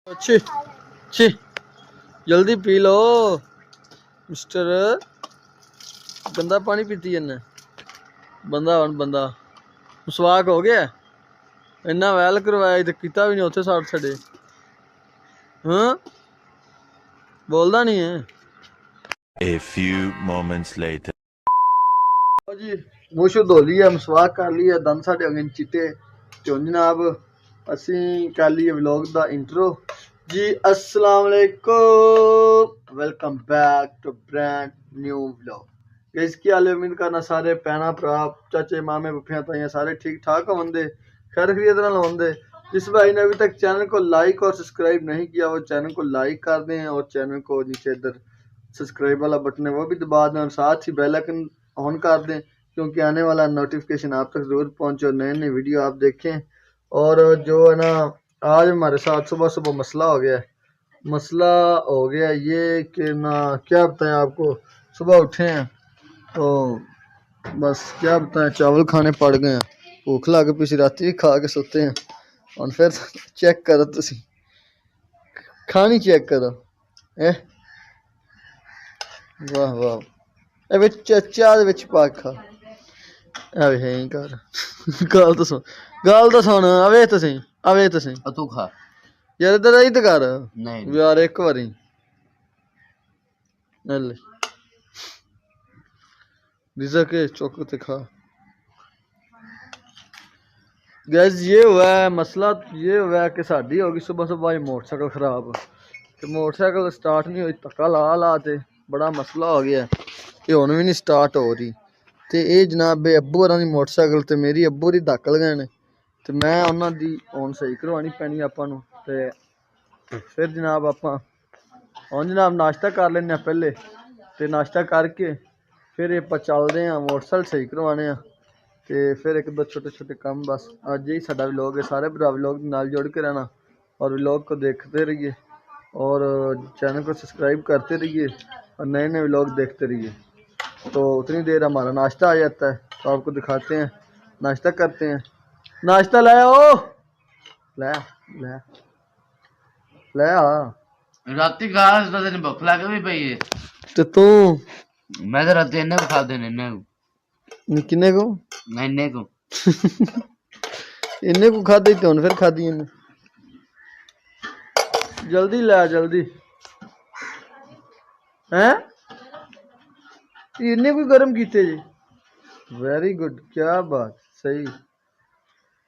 छी छी जल्दी पी लो मिस्टर गंदा पानी पीती है बंदा बंदा मसवाक हो गया इन्ना वैल करवाया तो किता भी नहीं उत्थे साथ छड़े हाँ बोलदा नहीं है। A few moments later. जी मुँह शुद्ध हो लिया मसवाक कर लिया दंद साढ़े हो गए चिट्टे ते हुण जनाब असी कर लिए व्लॉग दा इंट्रो जी अस्सलाम वालेकुम welcome back to brand new vlog इसकी हाल उम्मीद करना सारे भैन भरा चाचे मामे बुफियां ताइयां सारे ठीक ठाक होंगे खैर खरीद नाल होंगे। जिस भाई ने अभी तक चैनल को लाइक और सब्सक्राइब नहीं किया वो चैनल को लाइक कर दें और चैनल को नीचे इधर सब्सक्राइब वाला बटन है वो भी दबा दें और साथ ही बेल आइकन ऑन कर दें क्योंकि आने वाला नोटिफिकेशन आप तक ज़रूर पहुंचे और नए नए वीडियो आप देखें। और जो है ना आज हमारे साथ सुबह सुबह मसला हो गया ये कि ना क्या बताएं आपको सुबह उठे हैं तो बस क्या बताएं चावल खाने पड़ गए हैं भूख लग पी राती खा के सोते हैं और फिर चेक करो तुसी खानी चेक करो ए वाह वाह ए विच चाह दे विच पा के खा अवे है ही कर गाल तो सुन अवे तो सही तू खा यार इधर आई तो कर नहीं यार एक बारी ले रिजक के चौक ते खा गैस ये हुआ है मसला ये हुआ है कि साड़ी होगी सुबह सुबह ये मोटरसाइकिल खराब तो मोटरसाइकिल स्टार्ट नहीं हुई धक्का ला ते बड़ा मसला हो गया ये हुण भी नहीं स्टार्ट हो रही तो ये जनाब अब्बू होरां दी मोटरसाइकिल तो मेरी अब्बू दी धक्क गए ने तो मैं उन्हां दी हुण सही करवानी पैनी आपां नूं ते फिर जनाब आपां हुण जनाब नाश्ता कर लेने पहले तो नाश्ता करके फिर आपां चलदे हां मोटरसाइकिल सही करवाने ते फिर एक दो छोटे छोटे काम बस अज ही साडा व्लॉग है सारे भरा व्लॉग नाल जुड़ के रहना और व्लॉग को देखते रहिए और चैनल को सब्सक्राइब करते रहिए और नए नए व्लॉग देखते रहिए। तो उतनी देर हमारा नाश्ता आ जाता है तो आपको दिखाते हैं नाश्ता करते हैं नाश्ता लाओ ले ले ले राती घास तो तेन भुख लग भी पई है तो तू मैं तो राती इन्ने को खा देने इन्ने किन्ने को मैं इन्ने को इन्ने को खादी तो फिर खादी इन्ने जल्दी ला जल्दी हैं इन्ने कोई गर्म कीते जी वेरी गुड क्या बात सही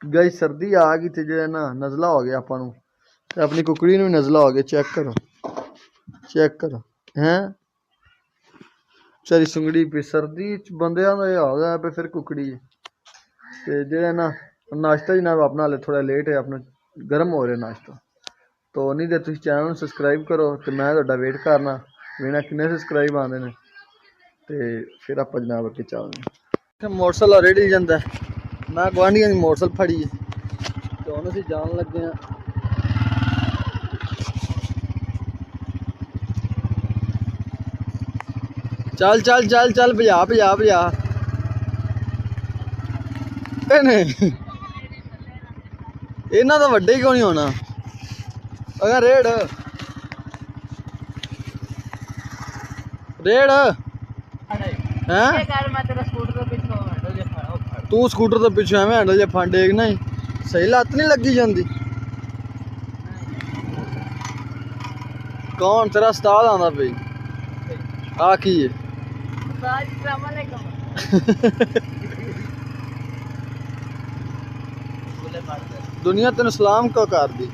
गई सर्दी आ गई थी जो है ना नज़ला हो गया अपन तो अपनी कुकड़ी में नज़ला हो गया चेक करो हैं चारी सुंगड़ी पे सर्दी बंदे हो गया पे फिर कुकड़ी ते जो ना नाश्ता जनाब अपना हाले थोड़ा लेट है अपना गर्म हो रहा नाश्ता तो नहीं दे तुम चैनल सब्सक्राइब करो तो मैं थोड़ा वेट करना बिना किन्ने सब्सक्राइब आते हैं तो फिर आप जनाब अगे चलते मोटरसाइकिल रेडी जाता है मैं गुआढ़िया की मोटरसाइकिल फड़ी है तो हम असी जान लगे हैं चल चल चल चल भजा भजा भजा इन्ना तो वड्डे क्यों नहीं होना अगर रेड हैं तू स्कूटर तो पिछू एवं हैंडल जे फंड एक ना सही लत्त नहीं लगी जाती कौन तेरा उस्ताद आंदा पई आ की है दुनिया तेन सलाम क्यों कर दी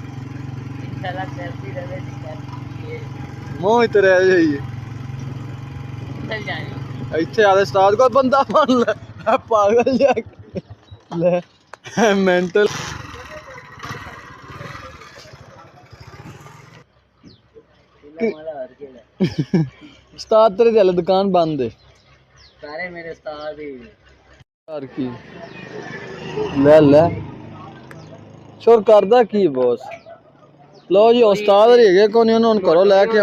मोह ही तेरे जाइए इतने आदे उस्ताद को बंदा बन ले पागल ले मेंटल उस्ताद तेरे दिल दुकान बंद है सारे मेरे उस्ताद ही यार की ले ले शोर करदा की बॉस लो जी उस्ताद है कौन उन्होंने करो लैके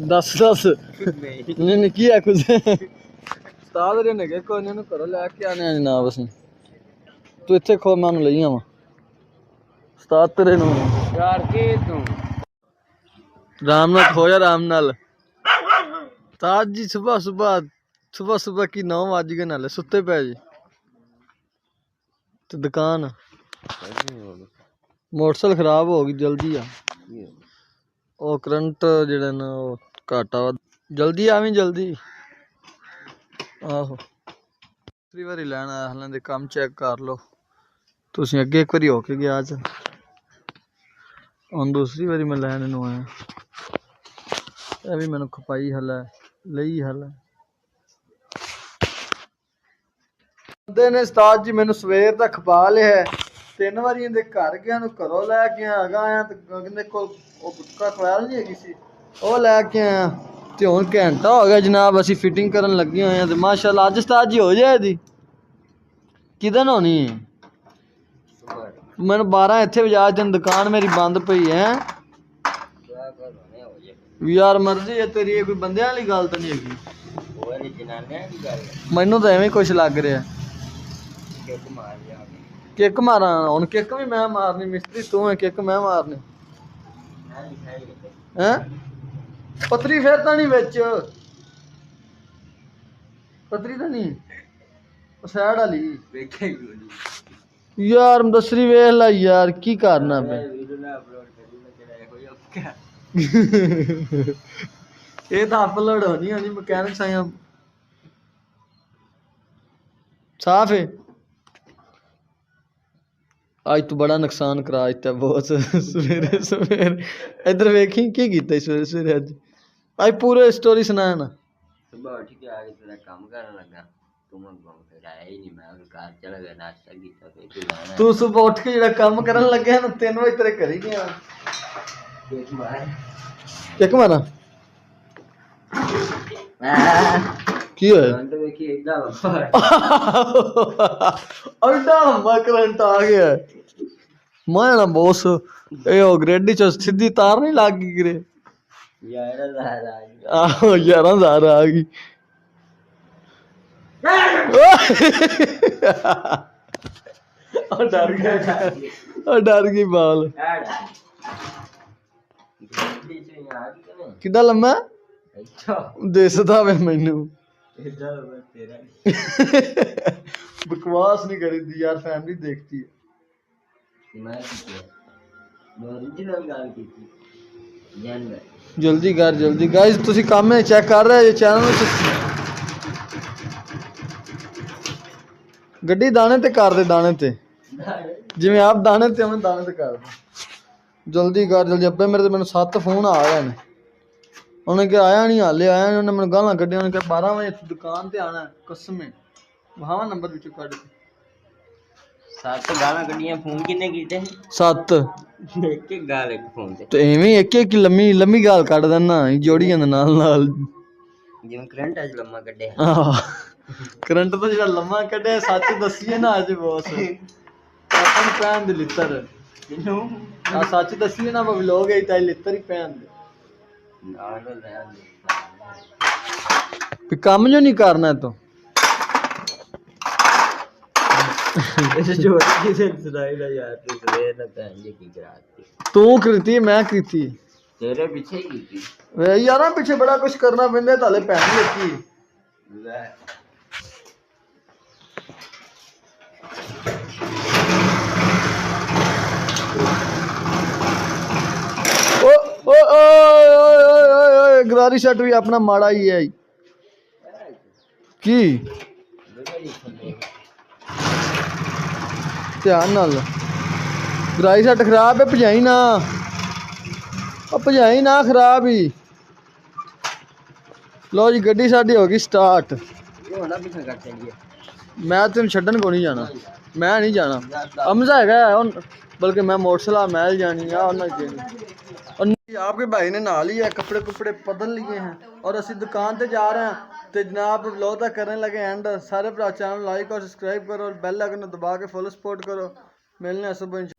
दस नहीं नहीं की है कुछ उस्ताद ने कोई नहीं करो लैके आने जनाब असी तू इत्थे खो मैं ले आवा उस्ताद तेरे यार के तू राम नाल खो जा राम नाल ताज जी सुबह की 9 बज गए नाले सुते पे जी तो दुकान मोटरसाइकिल खराब हो गई जल्दी आ ओ करंट जेड़ा ना ओ घाटा जल्दी आवी जल्दी आहो दूसरी बारी लैन आया हालां दे काम चेक कर लो तुसीं अगे एक बारी होके गया च हुण दूसरी बारी मैं लैन नूं आया ਇਹ ਵੀ ਮੈਨੂੰ ਖਪਾਈ ਹਲ ਹੈ ਲਈ ਹਲ ਹੈ ਬੰਦੇ ਨੇ ਉਸਤਾਦ ਜੀ ਮੈਨੂੰ ਸਵੇਰ ਦਾ ਖਪਾ ਲਿਆ 3 ਵਾਰੀ ਇਹਦੇ ਘਰ ਗਿਆ ਨੂੰ ਘਰੋਂ ਲੈ ਕੇ ਆਇਆ ਤੇ ਕਹਿੰਦੇ ਕੋਲ ਉਹ ਗੁਟਕਾ ਖਵਾਲ ਨਹੀਂ ਹੈਗੀ ਸੀ ਉਹ ਲੈ ਕੇ ਆਇਆ ਤੇ ਹੁਣ ਘੰਟਾ ਹੋ ਗਿਆ ਜਨਾਬ ਅਸੀਂ ਫਿਟਿੰਗ ਕਰਨ ਲੱਗੇ ਹੋਏ ਆ ਤੇ ਮਾਸ਼ਾਅੱਲਾ ਅੱਜ ਉਸਤਾਦ ਜੀ ਹੋ ਜਾਏ ਇਹਦੀ ਕਿਦਨ ਹੋਣੀ ਹੈ ਮੈਨੂੰ 12 ਇੱਥੇ ਵਜਾ ਜਨ ਦੁਕਾਨ ਮੇਰੀ ਬੰਦ ਪਈ ਹੈ यार मर्जी है तेरी कोई बंदे वाली गल तो नहीं हैगी मैनू तो एवं कुछ लग रहा किक मारा हुण किक भी मैं मारनी मिस्त्री तू है किक मैं मारनी हैं पतरी फिर तो नहीं बिच पतरी तो नहीं सैड वाली यार दसरी वेख ला यार की करना पे ਇਹ ਤਾਂ ਅਪਲੋਡ ਹੋਣੀ ਮਕੈਨਿਕਸ ਆਇਆ ਸਾਫ ਹੈ ਅੱਜ ਤੂੰ ਬੜਾ ਨੁਕਸਾਨ ਕਰਾ ਦਿੱਤਾ ਬਹੁਤ ਸਵੇਰੇ ਸਵੇਰੇ ਇੱਧਰ ਵੇਖੀ ਕੀ ਕੀਤਾ ਸਵੇਰੇ ਸਵੇਰੇ ਅੱਜ ਪੂਰੇ ਸਟੋਰੀ ਸੁਣਾਇਆ ਨਾ सुबह उठ के आगे तेरा काम करने लगा तुम फिर आया ही नहीं मैं कार चला गया नाश्ता किया फिर तू जाना ਤੂੰ ਸੁਬਹ ਉੱਠ ਕੇ ਜਿਹੜਾ ਕੰਮ ਕਰਨ ਲੱਗਿਆ ਨਾ 3 ਵਜੇ ਤੇਰੇ ਘਰ ਹੀ ਗਿਆ एक बार ਕਿੱਕ ਮਾਰਾਂ ਕੀ ਹੋਇਆ तो देखिए एकदम ਅੱਡਾ ਲੰਬਾ ਕਰੰਟ ਆ ਗਿਆ ਮੈਂ ਨਾ ਬੋਸ ਇਹ ਉਹ ਗ੍ਰੇਡੀ ਚ ਸਿੱਧੀ ਤਾਰ ਨਹੀਂ ਲੱਗ ਗਈ ਕਿਰੇ यार ज़्यादा ਆਹੋ 11,000 ਆ ਗਈ ਉਹ ਡਰ ਗਈ ਬਾਲ ਕਿੱਦਾਂ ਲੰਮਾ ਦਿਸਦਾ ਵੇ ਮੈਨੂੰ बकवास नहीं करी यार फैमिली देखती है जल्दी कर गाइस तुसी काम में चेक कर रहे हो चैनल गड्डी दाने ते कर दे दाने ते जिवें आप दाने ते उवें दाने ते कर दे जल्दी कर जल्दी अब्बे मेरे ते मैनूं 7 फोन आ गए ने उन्हें क्या आया नहीं हाले आया नहीं उन्हें मैंने गालां कड्डियां उन्हें कहा 12 बजे दुकान ते आना कसम है वहां नंबर विचों कट 7 गाना कड्डियां फोन किन्ने कीते 7 एक एक गाल एक फोन ते तो एवें एक एक लम्मी गाल कट देना जोड़ी जांदा नाल नाल जिवें करंट अज लम्मा कड्डे करंट तो जेड़ा लम्मा कड्डे सच दसीए ना अज बॉस अपन पहन दे लित्तर आ सच दसीए ना व्लॉग है ताई लित्तर ही पहन दे काम जो नहीं करना तो तू कृति मैं कृति तेरे पीछे ही की यार पीछे बड़ा कुछ करना पैंदा ताले भैन लेती गरारी शर्ट भी अपना माड़ा ही है की ध्यान नाल गरारी शर्ट खराब है भजाई ना खराब ही लो जी गड्डी साडी हो गई स्टार्ट मैं तेन छड्डन को नहीं जाना मैं नहीं जाना अमजा है बल्कि मैं मोटरसाइकिल महल जानी है और आपके भाई ने नहा लिया कपड़े कुपड़े बदल लिए हैं और असी दुकान पे जा रहे हैं तो जनाब व्लॉग तक करने लगे एंड सारे भरा चैनल लाइक और सब्सक्राइब करो और बेल आइकन दबा के फुल सपोर्ट करो मिलने सुबह।